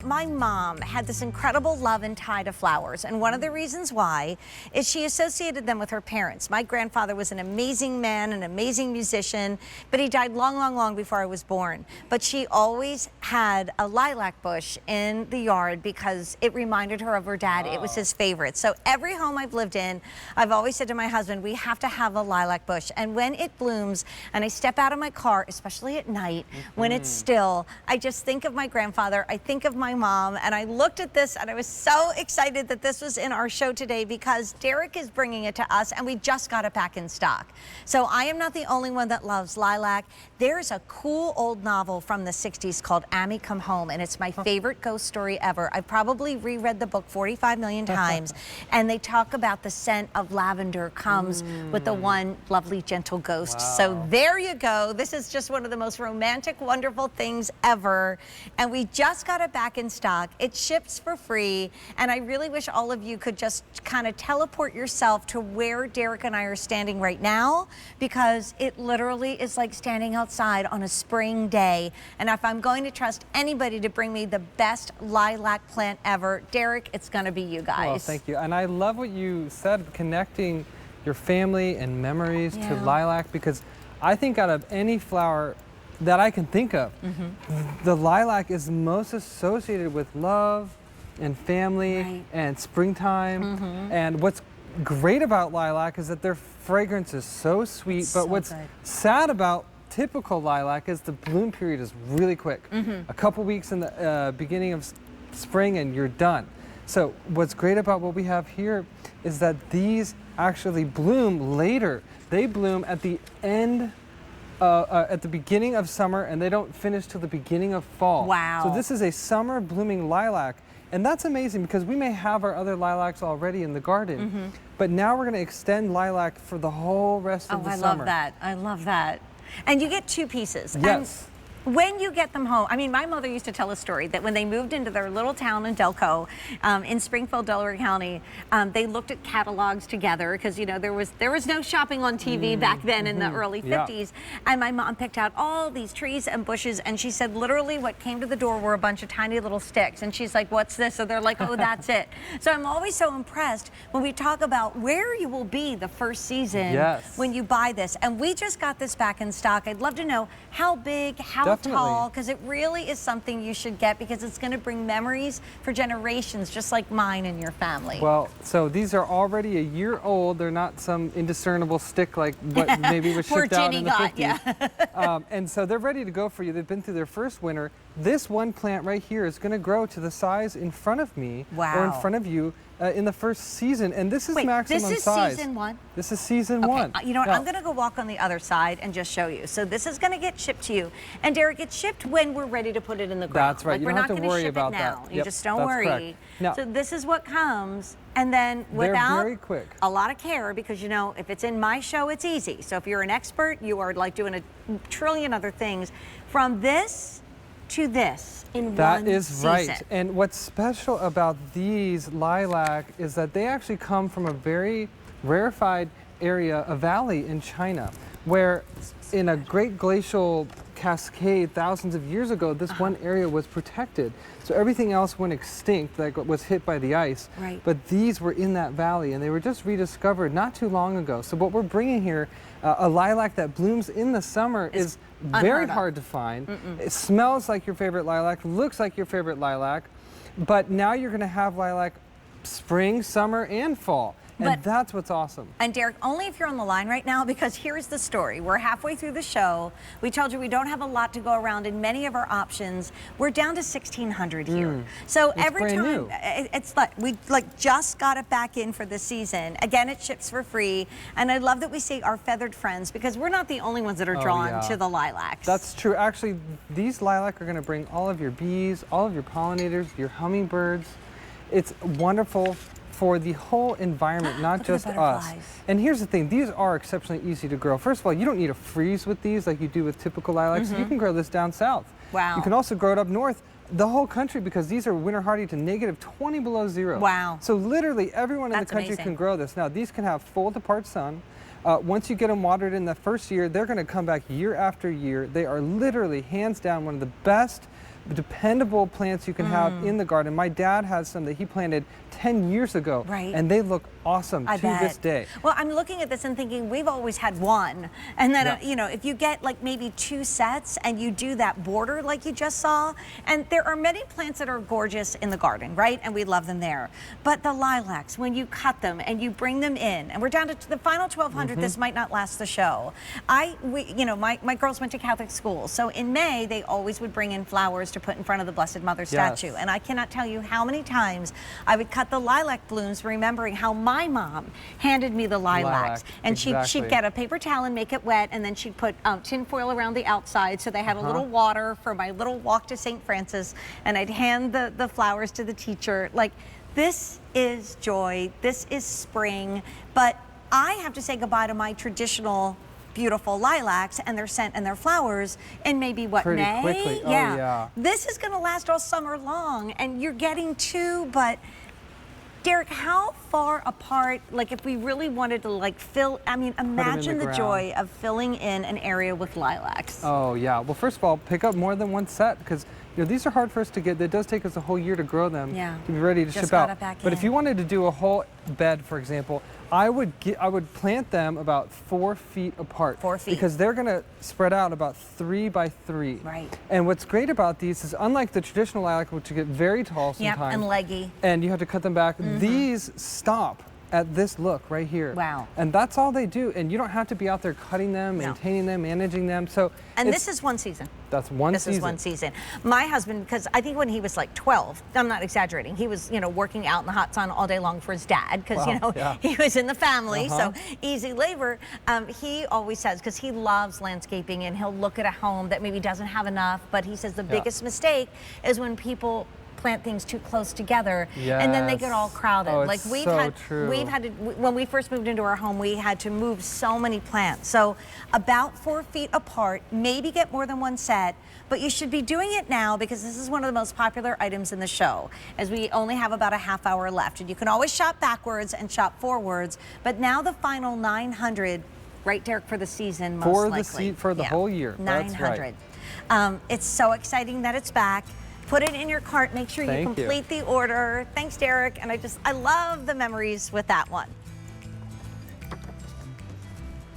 my mom had this incredible love and tie to flowers, and one of the reasons why is she associated them with her parents. My grandfather was an amazing man, an amazing musician, but he died long, long, long before I was born. But she always had a lilac bush in the yard because it reminded her of her dad. It was his favorite. So every home I've lived in, I've always said to my husband, we have to have a lilac bush. And when it blooms and I step out of my car, especially at night, when it's still, I just think of my grandfather, I think of my mom, and I looked at this and I was so excited that this was in our show today because Derek is bringing it to us and we just got it back in stock. So I am not the only one that loves lilac. There's a cool old novel from the 60s called Amy Come Home, and it's my favorite ghost story ever. I've probably reread the book 45 million times, and they talk about the scent of lavender comes with the one lovely gentle ghost. Wow. So there you go. This is just one of the most romantic, wonderful things ever, and we just got it back in stock. It ships for free, and I really wish all of you could just kind of teleport yourself to where Derek and I are standing right now, because it literally is like standing outside on a spring day. And if I'm going to trust anybody to bring me the best lilac plant ever, Derek, it's going to be you guys. Well, thank you. And I love what you said, connecting your family and memories to lilac, because I think out of any flower that I can think of, the lilac is most associated with love and family and springtime. And what's great about lilac is that their fragrance is so sweet, but what's sad about typical lilac is the bloom period is really quick. A couple weeks in the beginning of spring and you're done. So what's great about what we have here is that these actually bloom later. They bloom at the end, at the beginning of summer, and they don't finish till the beginning of fall. Wow. So this is a summer blooming lilac. And that's amazing because we may have our other lilacs already in the garden, but now we're going to extend lilac for the whole rest of the summer. I love that. I love that. And you get two pieces. Yes. And when you get them home, I mean, my mother used to tell a story that when they moved into their little town in Delco, in Springfield, Delaware County, they looked at catalogs together because, you know, there was no shopping on TV back then in the early 50s. And my mom picked out all these trees and bushes, and she said literally what came to the door were a bunch of tiny little sticks. And she's like, what's this? So they're like, oh, that's it. So I'm always so impressed when we talk about where you will be the first season when you buy this. And we just got this back in stock. I'd love to know how big, how tall, because it really is something you should get because it's going to bring memories for generations, just like mine and your family. Well, so these are already a year old. They're not some indiscernible stick like what maybe was shipped out in the 50s. And so they're ready to go for you. They've been through their first winter. This one plant right here is going to grow to the size in front of me or in front of you in the first season, and this is maximum size. This is season one? This is season one. You know what, I'm gonna go walk on the other side and just show you. So this is gonna get shipped to you. And Derek, it's shipped when we're ready to put it in the ground. That's right, like, you we're don't not have to gonna worry ship about it now. that. You just don't worry. Now, so this is what comes, and then without very quick. a lot of care, because you know, if it's in my show, it's easy. So if you're an expert, you are like doing a trillion other things. From this to this in one season. That is right. And what's special about these lilac is that they actually come from a very rarefied area, a valley in China, where in a great glacial cascade thousands of years ago, this one area was protected. So everything else went extinct, like was hit by the ice. But these were in that valley, and they were just rediscovered not too long ago. So what we're bringing here, a lilac that blooms in the summer is very hard to find. It smells like your favorite lilac, looks like your favorite lilac, but now you're going to have lilac spring, summer, and fall. And that's what's awesome. And Derek, only if you're on the line right now, because here's the story. We're halfway through the show. We told you we don't have a lot to go around in many of our options. We're down to 1,600 here. So every time, it's like, we just got it back in for this season. Again, it ships for free. And I love that we see our feathered friends, because we're not the only ones that are drawn to the lilacs. That's true. Actually, these lilac are going to bring all of your bees, all of your pollinators, your hummingbirds. It's wonderful for the whole environment, not just us. And here's the thing, these are exceptionally easy to grow. First of all, you don't need to freeze with these like you do with typical lilacs. You can grow this down south. Wow. You can also grow it up north, the whole country, because these are winter hardy to -20 below zero. Wow. So literally everyone in the country can grow this. Now these can have full to part sun. Once you get them watered in the first year, they're going to come back year after year. They are literally, hands down, one of the best dependable plants you can have in the garden. My dad has some that he planted 10 years ago, Right. and they look awesome to this day. Well, I'm looking at this and thinking we've always had one, and then you know, if you get like maybe 2 sets and you do that border like you just saw, and there are many plants that are gorgeous in the garden, right? And we love them there. But the lilacs, when you cut them and you bring them in, and we're down to the final 1,200. This might not last the show. You know, my girls went to Catholic school, so in May they always would bring in flowers to put in front of the Blessed Mother statue, and I cannot tell you how many times I would cut the lilac blooms, remembering how my mom handed me the lilacs, and she'd get a paper towel and make it wet, and then she'd put tin foil around the outside so they had a little water for my little walk to St. Francis, and I'd hand the flowers to the teacher. Like, this is joy, this is spring, but I have to say goodbye to my traditional beautiful lilacs and their scent and their flowers in maybe what, Pretty May? quickly. Oh, Yeah. yeah. This is going to last all summer long, and you're getting 2, but Derek, how far apart, like if we really wanted to like fill, I mean, imagine the joy of filling in an area with lilacs. Oh yeah, well first of all, pick up more than 1 set, because you know, these are hard for us to get. It does take us a whole year to grow them to be ready to ship out. But if you wanted to do a whole bed, for example, I would plant them about 4 feet apart. 4 feet. Because they're gonna spread out about 3 by 3. Right. And what's great about these is, unlike the traditional lilac, which get very tall sometimes. And leggy. And you have to cut them back, these stop at this look right here. Wow. And that's all they do. And you don't have to be out there cutting them, maintaining them, managing them. So and this is 1 season. That's one season. This is 1 season. My husband, because I think when he was like 12, I'm not exaggerating, he was, you know, working out in the hot sun all day long for his dad, because, you know, he was in the family, so easy labor. He always says, because he loves landscaping, and he'll look at a home that maybe doesn't have enough, but he says the biggest mistake is when people plant things too close together, and then they get all crowded. Oh, like we've had to, when we first moved into our home, we had to move so many plants. So about 4 feet apart, maybe get more than 1 set, but you should be doing it now, because this is one of the most popular items in the show, as we only have about a half hour left. And you can always shop backwards and shop forwards, but now the final 900, right, Derek, for the season, most likely. For the whole year. 900. It's so exciting that it's back. Put it in your cart. Make sure you complete the order. Thanks, Derek. And I love the memories with that one.